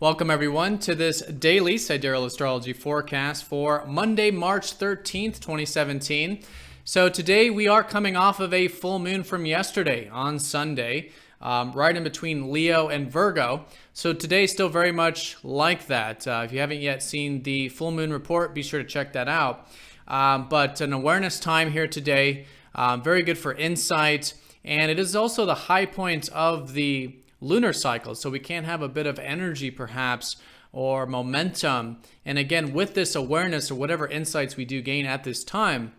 Welcome everyone to this daily Sidereal Astrology forecast for Monday, March 13th, 2017. So today we are coming off of a full moon from yesterday on Sunday, right in between Leo and Virgo. So today is still very much like that. If you haven't yet seen the full moon report, be sure to check that out. But an awareness time here today, very good for insight. And it is also the high point of the lunar cycle, so we can have a bit of energy perhaps or momentum. And again, with this awareness or whatever insights we do gain at this time,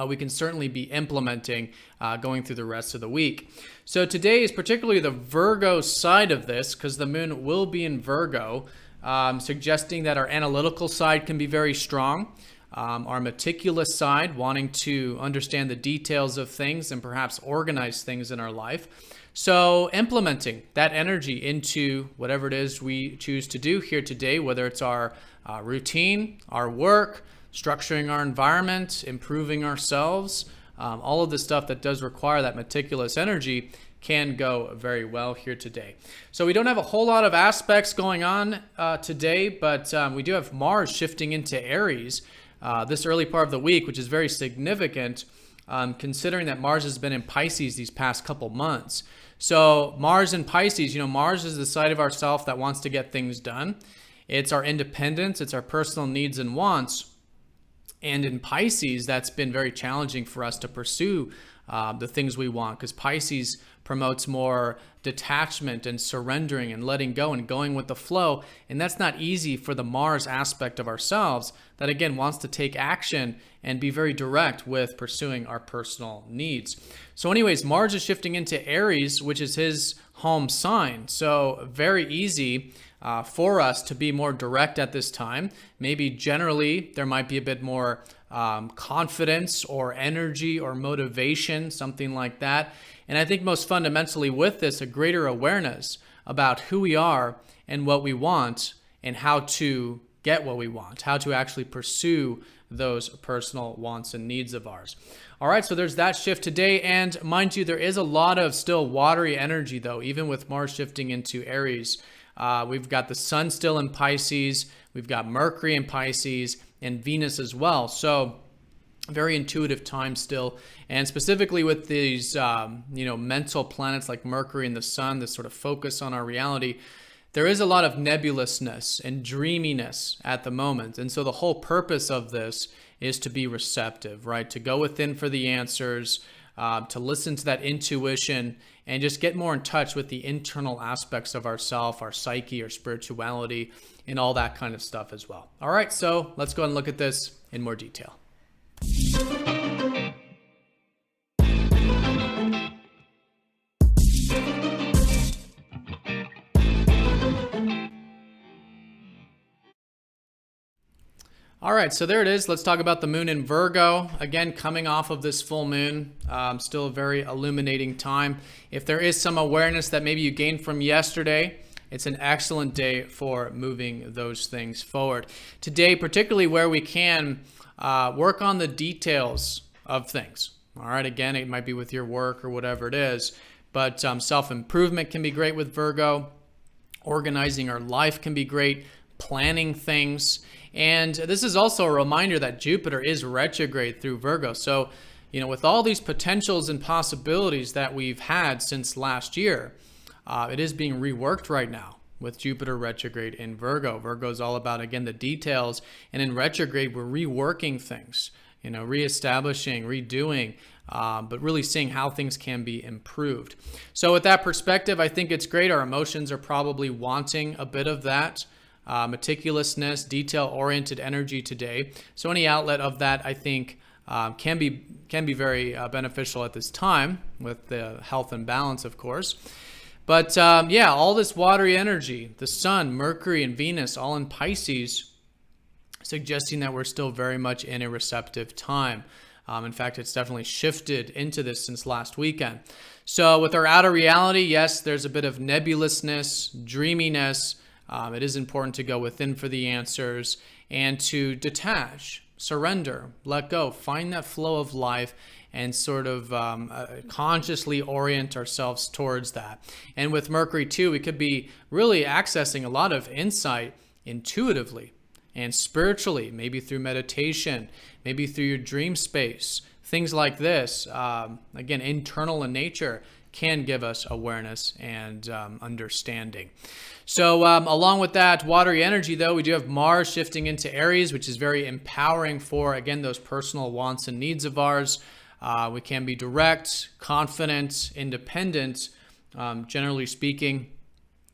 we can certainly be implementing going through the rest of the week. So today is particularly the Virgo side of this, because the moon will be in Virgo, suggesting that our analytical side can be very strong. Our meticulous side, wanting to understand the details of things and perhaps organize things in our life. So implementing that energy into whatever it is we choose to do here today, whether it's our routine, our work, structuring our environment, improving ourselves, all of the stuff that does require that meticulous energy can go very well here today. So we don't have a whole lot of aspects going on today, but we do have Mars shifting into Aries this early part of the week, which is very significant considering that Mars has been in Pisces these past couple months. So Mars in Pisces, Mars is the side of ourself that wants to get things done. It's our independence, it's our personal needs and wants. And in Pisces, that's been very challenging for us to pursue the things we want, because Pisces promotes more detachment and surrendering and letting go and going with the flow. And that's not easy for the Mars aspect of ourselves that, again, wants to take action and be very direct with pursuing our personal needs. So anyways, Mars is shifting into Aries, which is his home sign. So very easy for us to be more direct at this time. Maybe generally there might be a bit more confidence or energy or motivation, something like that. And I think most fundamentally with this, a greater awareness about who we are and what we want and how to get what we want, how to actually pursue those personal wants and needs of ours. All right, so there's that shift today. And mind you, there is a lot of still watery energy though, even with Mars shifting into Aries. We've got the sun still in Pisces, we've got Mercury in Pisces and Venus as well. So very intuitive time still, and specifically with these mental planets like Mercury and the sun, this sort of focus on our reality, there is a lot of nebulousness and dreaminess at the moment. And so the whole purpose of this is to be receptive, right? To go within for the answers, to listen to that intuition and just get more in touch with the internal aspects of ourself, our psyche, our spirituality, and all that kind of stuff as well. All right, so let's go and look at this in more detail. All right, so there it is. Let's talk about the moon in Virgo. Again, coming off of this full moon, still a very illuminating time. If there is some awareness that maybe you gained from yesterday, it's an excellent day for moving those things forward. Today, particularly where we can work on the details of things. All right, again, it might be with your work or whatever it is, but self-improvement can be great with Virgo. Organizing our life can be great. Planning things. And this is also a reminder that Jupiter is retrograde through Virgo. So, with all these potentials and possibilities that we've had since last year, it is being reworked right now with Jupiter retrograde in Virgo. Virgo is all about, again, the details. And in retrograde, we're reworking things, reestablishing, redoing, but really seeing how things can be improved. So with that perspective, I think it's great. Our emotions are probably wanting a bit of that. Meticulousness, detail-oriented energy today. So any outlet of that, I think, can be very beneficial at this time with the health and balance, of course. But all this watery energy, the sun, Mercury, and Venus, all in Pisces, suggesting that we're still very much in a receptive time. In fact, it's definitely shifted into this since last weekend. So with our outer reality, yes, there's a bit of nebulousness, dreaminess. It is important to go within for the answers and to detach surrender, let go, find that flow of life, and sort of consciously orient ourselves towards that. And with Mercury too, we could be really accessing a lot of insight intuitively and spiritually, maybe through meditation, maybe through your dream space. Things like this, again, internal in nature, can give us awareness and understanding. So along with that watery energy, though, we do have Mars shifting into Aries, which is very empowering for, again, those personal wants and needs of ours. We can be direct, confident, independent, generally speaking.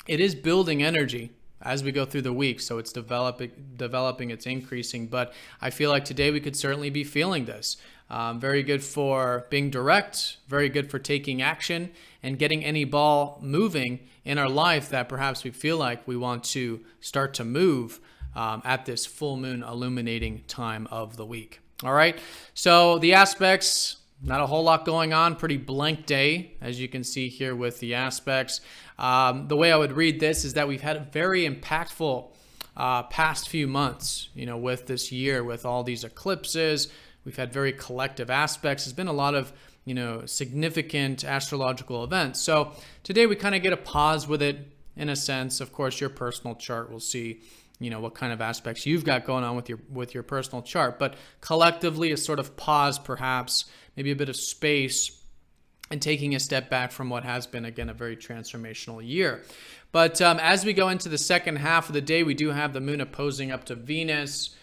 It is building energy as we go through the week, so it's developing, it's increasing. But I feel like today we could certainly be feeling this. Very good for being direct, very good for taking action and getting any ball moving in our life that perhaps we feel like we want to start to move at this full moon illuminating time of the week. All right, so the aspects, not a whole lot going on, pretty blank day, as you can see here with the aspects. The way I would read this is that we've had a very impactful past few months, with this year, with all these eclipses. We've had very collective aspects. There's been a lot of, significant astrological events. So today we kind of get a pause with it in a sense. Of course, your personal chart will see, what kind of aspects you've got going on with your personal chart. But collectively, a sort of pause, perhaps, maybe a bit of space, and taking a step back from what has been, again, a very transformational year. But as we go into the second half of the day, we do have the moon opposing up to Venus,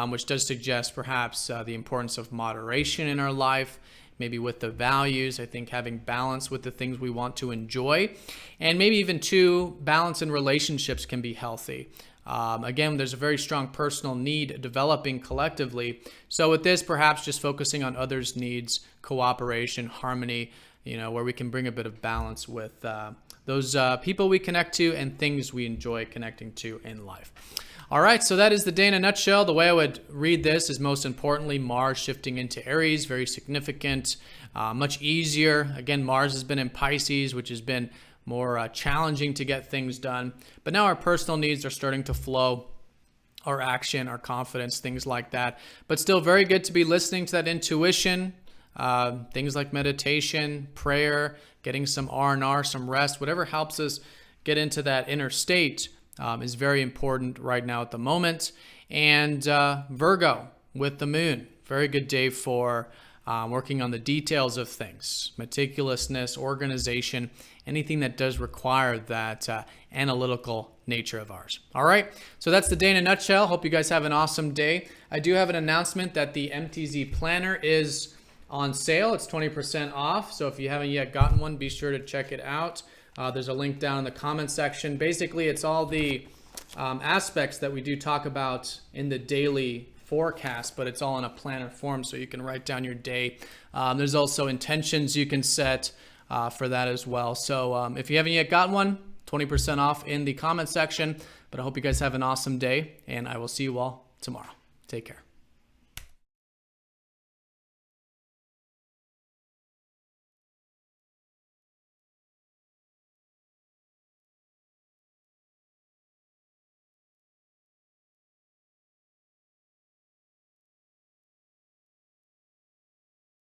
which does suggest perhaps the importance of moderation in our life, maybe with the values. I think having balance with the things we want to enjoy, and maybe even too, balance in relationships can be healthy. Again, there's a very strong personal need developing collectively. So with this, perhaps just focusing on others' needs, cooperation, harmony, where we can bring a bit of balance with those people we connect to and things we enjoy connecting to in life. All right, so that is the day in a nutshell. The way I would read this is most importantly Mars shifting into Aries, very significant, much easier. Again, Mars has been in Pisces, which has been more challenging to get things done. But now our personal needs are starting to flow, our action, our confidence, things like that. But still very good to be listening to that intuition, things like meditation, prayer, getting some R&R, some rest, whatever helps us get into that inner state is very important right now at the moment. And Virgo with the moon, very good day for working on the details of things, meticulousness, organization, anything that does require that analytical nature of ours. All right, so that's the day in a nutshell. Hope you guys have an awesome day. I do have an announcement that the MTZ Planner is on sale. It's 20% off, so if you haven't yet gotten one, be sure to check it out. There's a link down in the comment section. Basically, it's all the aspects that we do talk about in the daily forecast, but it's all in a planner form, so you can write down your day. There's also intentions you can set for that as well. So if you haven't yet gotten one, 20% off in the comment section. But I hope you guys have an awesome day, and I will see you all tomorrow. Take care.